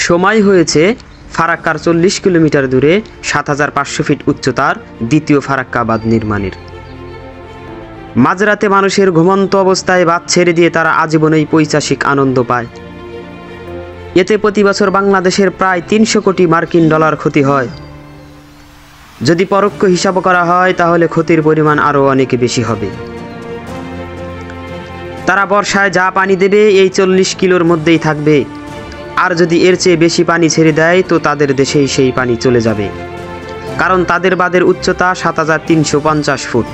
সময় হয়েছে ফারাক্কার 40 কিলোমিটার দূরে ৭৫০০ ফিট উচ্চতার দ্বিতীয় ফারাক্কা বাঁধ নির্মাণের। মাঝরাতে মানুষের ঘুমন্ত অবস্থায় বাঁধ ছেড়ে দিয়ে তারা আজীবনেই পৈশাচিক আনন্দ পায়। এতে প্রতি বছর বাংলাদেশের প্রায় ৩০০ কোটি মার্কিন ডলার ক্ষতি হয়। যদি পরোক্ষ হিসাব করা হয় তাহলে ক্ষতির পরিমাণ আরও অনেক বেশি হবে। তারা বর্ষায় যা পানি দেবে এই ৪০ কিলোর মধ্যেই থাকবে, আর যদি এর চেয়ে বেশি পানি ছেড়ে দেয় তো তাদের দেশেই সেই পানি চলে যাবে, কারণ তাদের বাঁধের উচ্চতা ৭৩৫০ ফুট।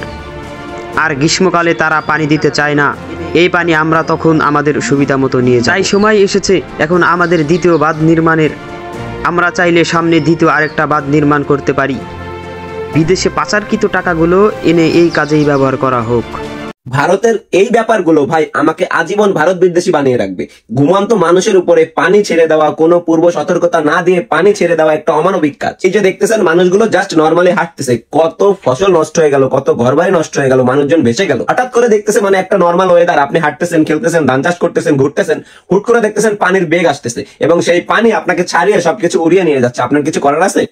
আর গ্রীষ্মকালে তারা পানি দিতে চায় না, এই পানি আমরা তখন আমাদের সুবিধা মতো নিয়ে যাই। সময় এসেছে এখন আমাদের দ্বিতীয় বাঁধ নির্মাণের। আমরা চাইলে সামনে দ্বিতীয় আরেকটা বাঁধ নির্মাণ করতে পারি। বিদেশে পাচারকৃত টাকাগুলো এনে এই কাজেই ব্যবহার করা হোক। ভারতের এই ব্যাপারগুলো ভাই আমাকে আজীবন ভারত বিদ্বেষী বানিয়ে রাখবে। ঘুমন্ত মানুষের উপরে পানি ছেড়ে দেওয়া, কোনো পূর্ব সতর্কতা না দিয়ে পানি ছেড়ে দেওয়া একটা অমানবিক কাজ। এই যে দেখতেছেন মানুষগুলো জাস্ট নর্মালি হাঁটতেছে, কত ফসল নষ্ট হয়ে গেল, কত ঘরবাড়ি নষ্ট হয়ে গেল, মানুষজন বেঁচে গেল। হঠাৎ করে দেখতেছে মানে একটা নর্মাল ওয়েদার, আপনি হাঁটতেছেন, খেলতেছেন, ধান চাষ করতেছেন, ঘুরতেছেন, হুট করে দেখতেছেন পানির বেগ আসতেছে এবং সেই পানি আপনাকে ছাড়িয়ে সবকিছু উড়িয়ে নিয়ে যাচ্ছে। আপনার কিছু করার আছে?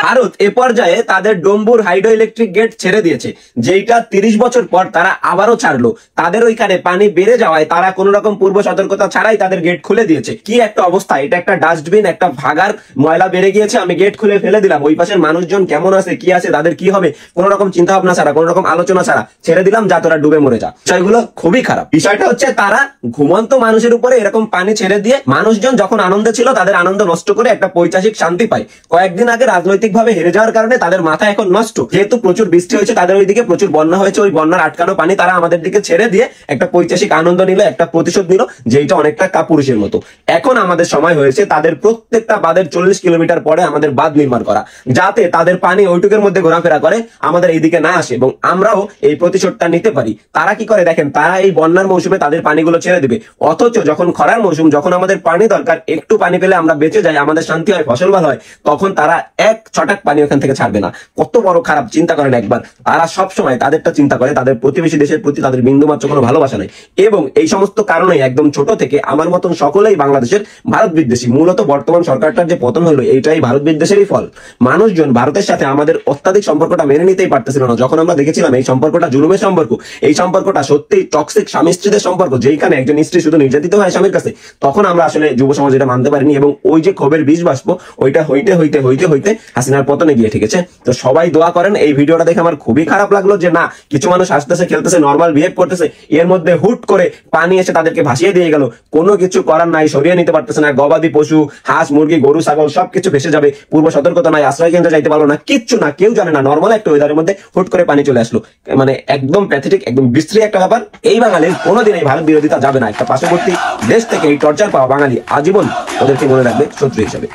ভারত এ পর্যায়ে তাদের ডম্বুর হাইড্রো ইলেকট্রিক গেট ছেড়ে দিয়েছে, যেটা ৩০ বছর পর তারা আবারও ছাড়লো। তাদের ওইখানে পানি বেড়ে যাওয়ায় তারা কোন রকম পূর্ব সতর্কতা ছাড়াই তাদের গেট খুলে দিয়েছে। কি একটা অবস্থা! এটা একটা ডাস্টবিন, একটা ভাগার, ময়লা বেড়ে গিয়েছে, আমি গেট খুলে ফেলে দিলাম। ওই পাশের মানুষজন কেমন আছে, কি আছে, তাদের কি হবে, কোন রকম চিন্তা ভাবনা ছাড়া, কোন রকম আলোচনা ছাড়া ছেড়ে দিলাম, যা তোরা ডুবে মরে যা। বিষয়গুলো খুবই খারাপ। বিষয়টা হচ্ছে তারা ঘুমন্ত মানুষের উপরে এরকম পানি ছেড়ে দিয়ে মানুষজন যখন আনন্দে ছিল তাদের আনন্দ নষ্ট করে একটা পৈশাচিক শান্তি পায়। কয়েকদিন আগে রাজনৈতিক ভাবে হেরে যাওয়ার কারণে তাদের মাথা এখন নষ্ট। যেহেতু প্রচুর বৃষ্টি হয়েছে, তাদের ওইদিকে প্রচুর বন্যা হয়েছে, ওই বন্যার আটকানো পানি তারা আমাদের দিকে ছেড়ে দিয়ে একটা পৈশাচিক আনন্দ নিল, একটা প্রতিশোধ নিল, যেটা অনেকটা কাপুরুষের মতো। এখন আমাদের সময় হয়েছে তাদের প্রত্যেকটা বাঁধের ৪০ কিলোমিটার পরে আমাদের বাঁধ নির্মাণ করা, যাতে তাদের পানি ওইটুকের মধ্যে ঘোরাফেরা করে, আমাদের এইদিকে না আসে এবং আমরাও এই প্রতিশোধটা নিতে পারি। তারা কি করে দেখেন, তারা এই বন্যার মৌসুমে তাদের পানিগুলো ছেড়ে দিবে, অথচ যখন খরার মৌসুম, যখন আমাদের পানি দরকার, একটু পানি পেলে আমরা বেঁচে যাই, আমাদের শান্তি হয়, ফসল ভালো হয়, তখন তারা এক ছটাক পানি ওখান থেকে ছাড়বে না। কত বড় খারাপ! চিন্তা করেন একবার। তারা সবসময় তাদেরটা চিন্তা করে, তাদের প্রতিবেশী দেশের প্রতি তাদের বিন্দুমাত্র কোনো ভালোবাসা নেই। এবং এই সমস্ত কারণেই একদম ছোট থেকে আমার মতন সকলেই বাংলাদেশের ভারত বিদ্বেষী। মূলত বর্তমান সরকারটার যে পতন হলো, এইটাই ভারত বিদ্বেষেরই ফল। মানুষজন ভারতের সাথে আমাদের অত্যাধিক সম্পর্কটা মেনে নিতেই পারতেছিল না। যখন আমরা দেখেছিলাম এই সম্পর্কটা জুলুমের সম্পর্ক, এই সম্পর্কটা সত্যিই টক্সিক স্বামী স্ত্রীদের সম্পর্ক, যেখানে একজন স্ত্রী শুধু নির্যাতিত হয় স্বামীর কাছে, তখন আমরা আসলে যুব সমাজ এটা মানতে পারিনি এবং ওই যে ক্ষোভের বীজ বাষ্প, ওইটা হইতে হইতে হইতে হইতে হাসিনার পতনে গিয়ে ঠেকেছে। তো সবাই দোয়া করেন। এই ভিডিওটা দেখে আমার খুবই খারাপ লাগলো যে না, কিছু মানুষ হাসতেছে, খেলতেছে, নর্মাল বিহেভ করতেছে, এর মধ্যে হুট করে পানি এসে তাদেরকে ভাসিয়ে দিয়ে গেল। কোনো কিছু করার নাই, সরিয়ে নিতে পারতেছে না। গবাদি পশু, হাঁস, মুরগি, গরু, ছাগল সবকিছু ভেসে যাবে। পূর্ব সতর্কতা নাই, আশ্রয় কেন্দ্রে যাইতে পারলো না, কিচ্ছু না, কেউ জানে না। নর্মাল একটা ওয়েদারের মধ্যে হুট করে পানি চলে আসলো, মানে একদম প্যাথেটিক, একদম বিশ্রী একটা ব্যাপার। এই বাঙালির কোনোদিন এই ভারত বিরোধিতা যাবে না। একটা পার্শ্ববর্তী দেশ থেকে এই টর্চার পাওয়া বাঙালি আজীবন ওদেরকে মনে রাখবে শত্রু হিসেবে।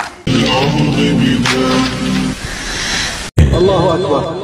আল্লাহু আকবার।